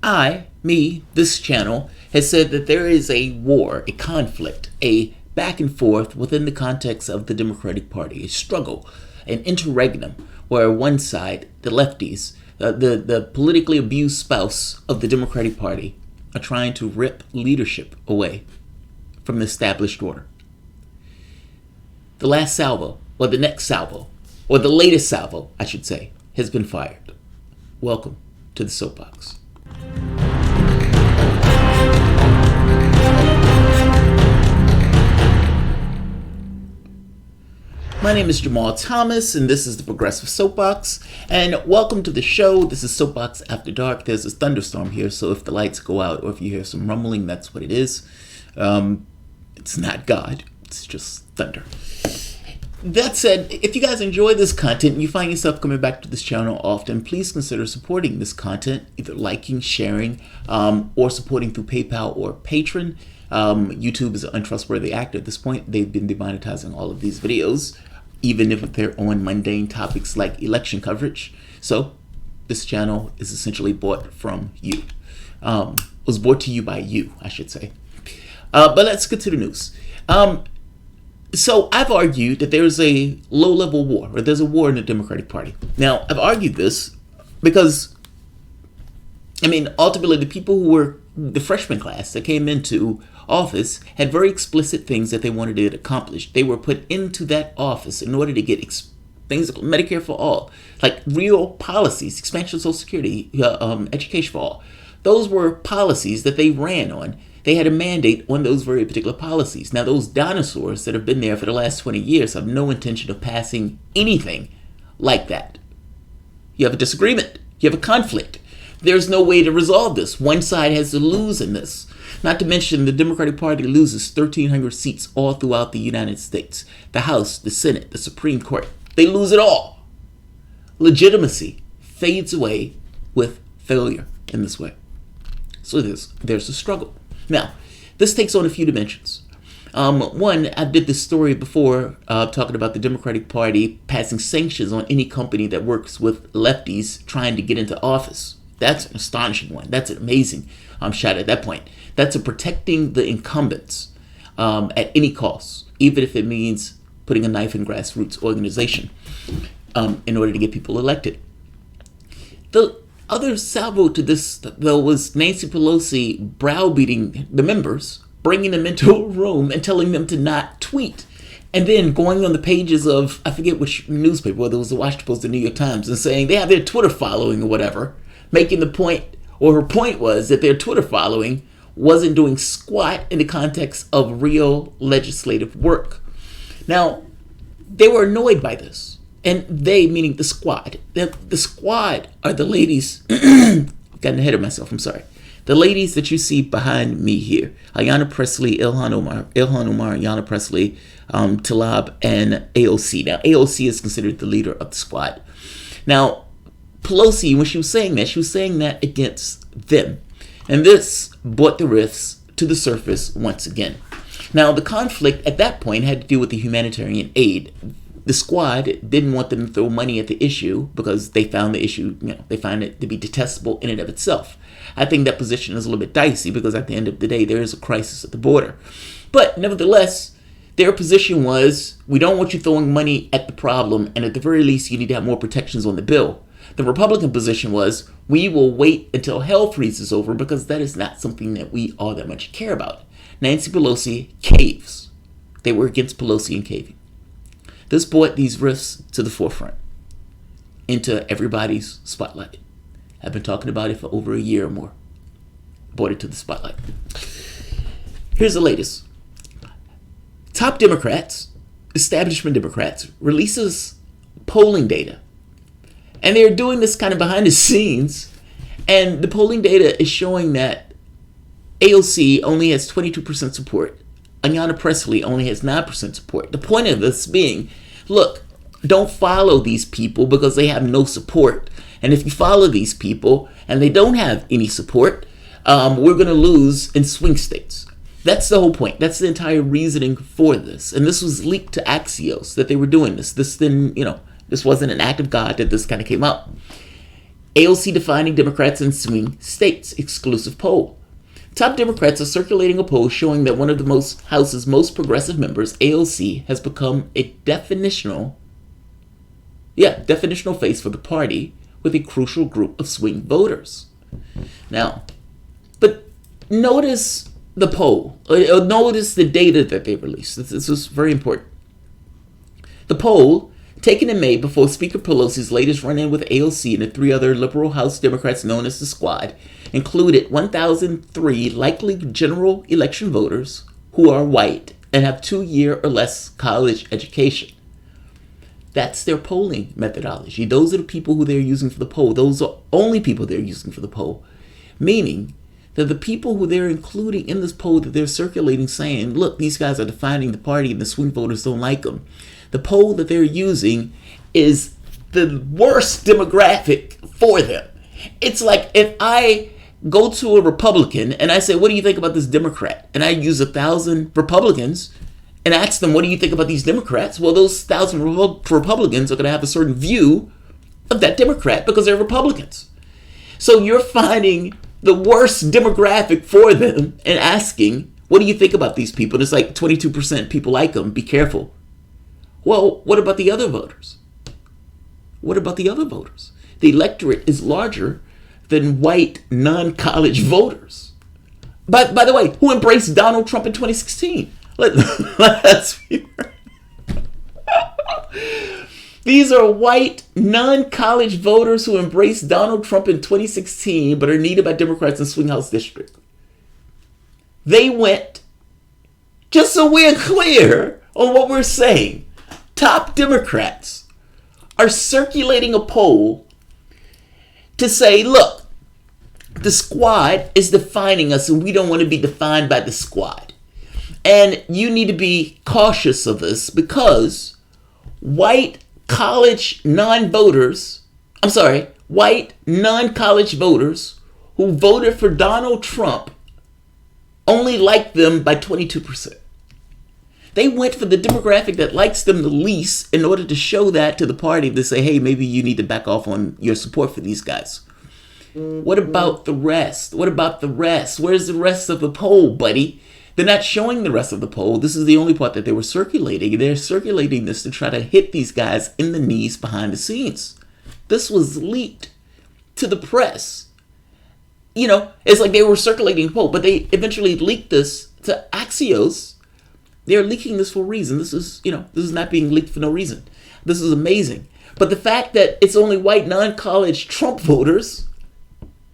this channel, has said that there is a war, a conflict, a back and forth within the context of the Democratic Party, a struggle, an interregnum, where one side, the lefties, the politically abused spouse of the Democratic Party, are trying to rip leadership away from the established order. The last salvo, or the next salvo, or the latest salvo, I should say, has been fired. Welcome to the Soapbox. My name is Jamarl Thomas, and this is the Progressive Soapbox. And welcome to the show. This is Soapbox After Dark. There's a thunderstorm here, so if the lights go out or if you hear some rumbling, that's what it is. It's not God. It's just thunder. That said, if you guys enjoy this content and you find yourself coming back to this channel often, please consider supporting this content, either liking, sharing, or supporting through PayPal or Patreon. YouTube is an untrustworthy actor at this point. They've been demonetizing all of these videos, even if they're on mundane topics like election coverage. So this channel is essentially bought from you. Was brought to you by you, I should say. But let's get to the news. So I've argued that there's a low-level war, or there's a war in the Democratic Party. Now, I've argued this because, ultimately the people who were the freshman class that came into office had very explicit things that they wanted to accomplish. They were put into that office in order to get things like Medicare for all, like real policies, expansion of Social Security, education for all. Those were policies that they ran on. They had a mandate on those very particular policies. Now, those dinosaurs that have been there for the last 20 years have no intention of passing anything like that. You have a disagreement. You have a conflict. There's no way to resolve this. One side has to lose in this. Not to mention the Democratic Party loses 1,300 seats all throughout the United States. The House, the Senate, the Supreme Court. They lose it all. Legitimacy fades away with failure in this way. So there's a struggle. Now, this takes on a few dimensions. One, I did this story before talking about the Democratic Party passing sanctions on any company that works with lefties trying to get into office. That's an astonishing one. That's an amazing shot at that point. That's a protecting the incumbents at any cost, even if it means putting a knife in grassroots organization in order to get people elected. The other salvo to this, though, was Nancy Pelosi browbeating the members, bringing them into a room and telling them to not tweet. And then going on the pages of, I forget which newspaper, whether it was the Washington Post or the New York Times, and saying they have their Twitter following or whatever, making the point, or her point was that their Twitter following wasn't doing squat in the context of real legislative work. Now, they were annoyed by this. And they, meaning the squad. The squad are the ladies, I've gotten ahead of myself, I'm sorry. The ladies that you see behind me here, Ayanna Pressley, Ilhan Omar, Ayanna Pressley, Tlaib, and AOC. Now, AOC is considered the leader of the squad. Now, Pelosi, when she was saying that against them. And this brought the rifts to the surface once again. Now, the conflict at that point had to do with the humanitarian aid. The squad didn't want them to throw money at the issue because they found the issue, they find it to be detestable in and of itself. I think that position is a little bit dicey because at the end of the day, there is a crisis at the border. But nevertheless, their position was, we don't want you throwing money at the problem, and at the very least, you need to have more protections on the bill. The Republican position was, we will wait until hell freezes over because that is not something that we all that much care about. Nancy Pelosi caves. They were against Pelosi and caving. This brought these rifts to the forefront, into everybody's spotlight. I've been talking about it for over a year or more. Brought it to the spotlight. Here's the latest. Top Democrats, establishment Democrats, releases polling data. And they're doing this kind of behind the scenes. And the polling data is showing that AOC only has 22% support. Ayanna Pressley only has 9% support. The point of this being, look, don't follow these people because they have no support. And if you follow these people and they don't have any support, we're going to lose in swing states. That's the whole point. That's the entire reasoning for this. And this was leaked to Axios that they were doing this. This wasn't an act of God that this kind of came out. AOC defining Democrats in swing states, exclusive poll. Top Democrats are circulating a poll showing that one of the House's most progressive members, AOC, has become a definitional face for the party with a crucial group of swing voters. Now, but notice the poll. Notice the data that they released. This is very important. The poll, taken in May before Speaker Pelosi's latest run-in with AOC and the 3 other liberal House Democrats known as the Squad, included 1,003 likely general election voters who are white and have 2-year or less college education. That's their polling methodology. Those are the people who they're using for the poll. Those are only people they're using for the poll. Meaning that the people who they're including in this poll that they're circulating saying, look, these guys are defining the party and the swing voters don't like them. The poll that they're using is the worst demographic for them. It's like if I go to a Republican and I say, what do you think about this Democrat? And I use 1,000 Republicans and ask them, what do you think about these Democrats? Well, those 1,000 Republicans are going to have a certain view of that Democrat because they're Republicans. So you're finding the worst demographic for them and asking, what do you think about these people? And it's like 22% people like them. Be careful. Well, what about the other voters? What about the other voters? The electorate is larger than white non-college voters. By the way, who embraced Donald Trump in 2016? Let's be These are white non-college voters who embraced Donald Trump in 2016 but are needed by Democrats in swing House district. They went, just so we're clear on what we're saying, top Democrats are circulating a poll to say, look, the Squad is defining us and we don't want to be defined by the Squad. And you need to be cautious of this because white non-college voters who voted for Donald Trump only like them by 22%. They went for the demographic that likes them the least in order to show that to the party to say, hey, maybe you need to back off on your support for these guys. What about the rest? Where's the rest of the poll, buddy? They're not showing the rest of the poll. This is the only part that they were circulating. They're circulating this to try to hit these guys in the knees behind the scenes. This was leaked to the press. You know, it's like they were circulating the poll, but they eventually leaked this to Axios. They're leaking this for a reason. This is not being leaked for no reason. This is amazing. But the fact that it's only white non-college Trump voters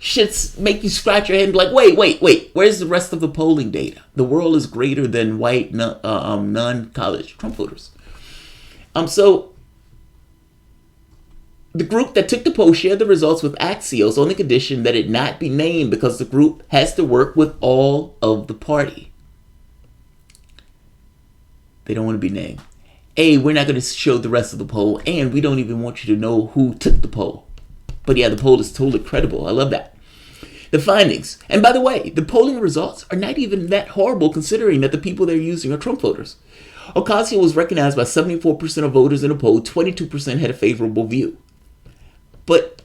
should make you scratch your head and be like, wait. Where's the rest of the polling data? The world is greater than white non-college Trump voters. So the group that took the poll shared the results with Axios on the condition that it not be named because the group has to work with all of the party. They don't want to be named. We're not going to show the rest of the poll, and we don't even want you to know who took the poll. But yeah, the poll is totally credible. I love that. The findings. And by the way, the polling results are not even that horrible considering that the people they're using are Trump voters. Ocasio was recognized by 74% of voters in the poll. 22% had a favorable view. But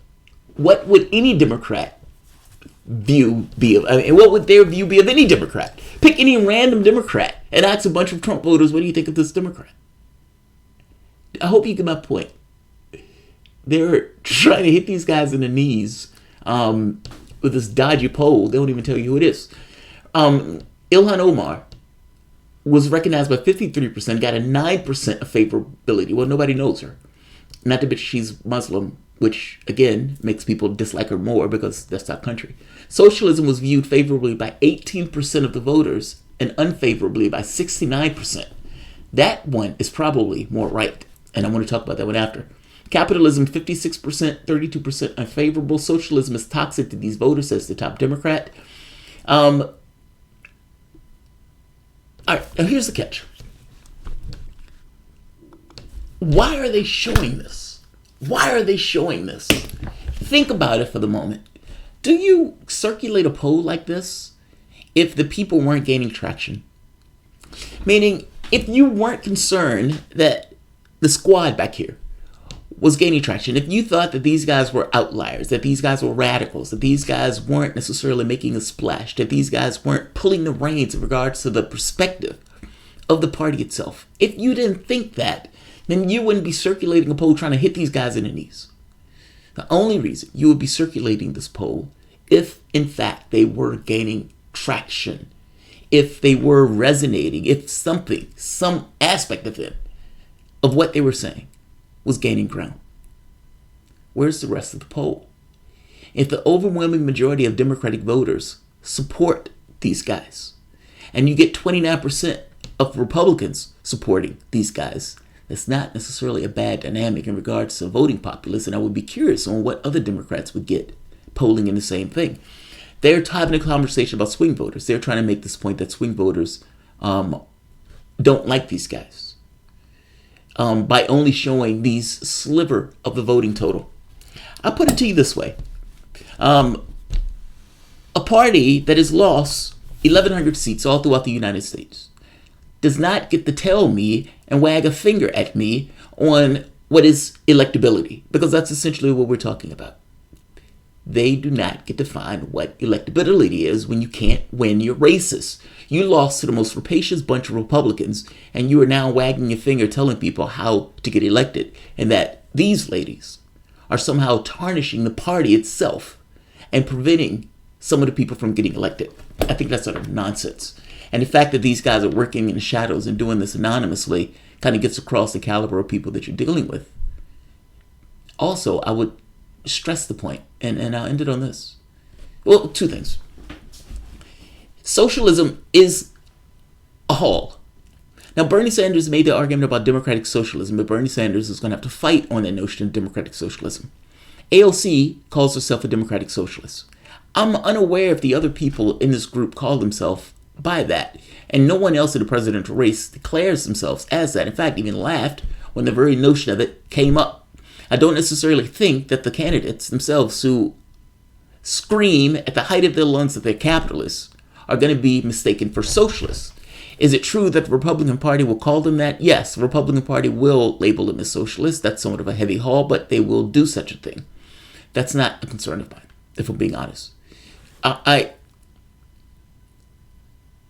what would any Democrat view be of? I mean, what would their view be of any Democrat? Pick any random Democrat and ask a bunch of Trump voters, what do you think of this Democrat? I hope you get my point. They're trying to hit these guys in the knees with this dodgy poll. They don't even tell you who it is. Ilhan Omar was recognized by 53%, got a 9% of favorability. Well, nobody knows her. Not to bet she's Muslim, which, again, makes people dislike her more because that's our country. Socialism was viewed favorably by 18% of the voters and unfavorably by 69%. That one is probably more right, and I want to talk about that one after. Capitalism, 56%, 32% unfavorable. Socialism is toxic to these voters, says the top Democrat. All right, now here's the catch. Why are they showing this? Think about it for the moment. Do you circulate a poll like this if the people weren't gaining traction? Meaning, if you weren't concerned that the Squad back here was gaining traction, if you thought that these guys were outliers, that these guys were radicals, that these guys weren't necessarily making a splash, that these guys weren't pulling the reins in regards to the perspective of the party itself, if you didn't think that, then you wouldn't be circulating a poll trying to hit these guys in the knees. The only reason you would be circulating this poll if, in fact, they were gaining traction, if they were resonating, if something, some aspect of it, of what they were saying, was gaining ground. Where's the rest of the poll? If the overwhelming majority of Democratic voters support these guys, and you get 29% of Republicans supporting these guys, that's not necessarily a bad dynamic in regards to voting populace, and I would be curious on what other Democrats would get polling in the same thing. They're having a conversation about swing voters. They're trying to make this point that swing voters don't like these guys by only showing these sliver of the voting total. I'll put it to you this way. A party that has lost 1,100 seats all throughout the United States does not get to tell me and wag a finger at me on what is electability, because that's essentially what we're talking about. They do not get to find what electability is when you can't win your races. You lost to the most rapacious bunch of Republicans, and you are now wagging your finger telling people how to get elected, and that these ladies are somehow tarnishing the party itself and preventing some of the people from getting elected. I think that's sort of nonsense. And the fact that these guys are working in the shadows and doing this anonymously kind of gets across the caliber of people that you're dealing with. Also, I would stress the point, and I'll end it on this. Well, two things. Socialism is a haul. Now, Bernie Sanders made the argument about democratic socialism, but Bernie Sanders is going to have to fight on that notion of democratic socialism. AOC calls herself a democratic socialist. I'm unaware if the other people in this group call themselves by that, and no one else in the presidential race declares themselves as that. In fact, even laughed when the very notion of it came up. I don't necessarily think that the candidates themselves who scream at the height of their lungs that they're capitalists are going to be mistaken for socialists. Is it true that the Republican Party will call them that? Yes, the Republican Party will label them as socialists. That's somewhat of a heavy haul, but they will do such a thing. That's not a concern of mine, if I'm being honest.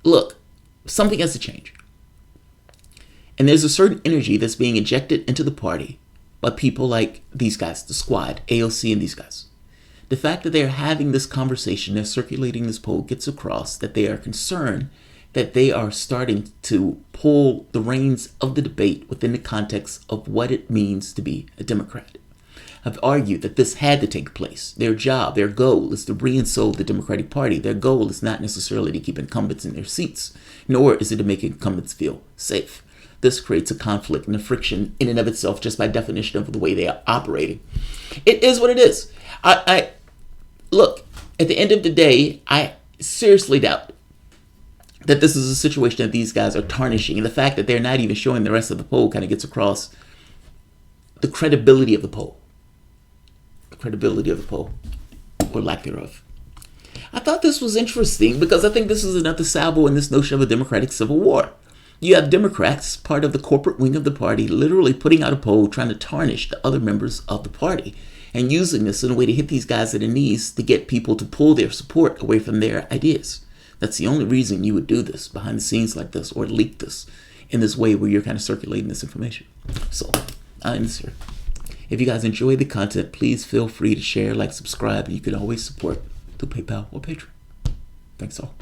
Look, something has to change. And there's a certain energy that's being injected into the party by people like these guys, the squad, AOC and these guys. The fact that they're having this conversation, they're circulating this poll, gets across that they are concerned that they are starting to pull the reins of the debate within the context of what it means to be a Democrat. I've argued that this had to take place. Their job, their goal is to re-ensoul the Democratic Party. Their goal is not necessarily to keep incumbents in their seats, nor is it to make incumbents feel safe. This creates a conflict and a friction in and of itself just by definition of the way they are operating. It is what it is. I look, at the end of the day, I seriously doubt that this is a situation that these guys are tarnishing. And the fact that they're not even showing the rest of the poll kind of gets across the credibility of the poll. The credibility of the poll, or lack thereof. I thought this was interesting because I think this is another salvo in this notion of a democratic civil war. You have Democrats, part of the corporate wing of the party, literally putting out a poll trying to tarnish the other members of the party and using this in a way to hit these guys at the knees to get people to pull their support away from their ideas. That's the only reason you would do this behind the scenes like this, or leak this in this way where you're kind of circulating this information. So, I end this here. If you guys enjoy the content, please feel free to share, like, subscribe, and you can always support through PayPal or Patreon. Thanks all.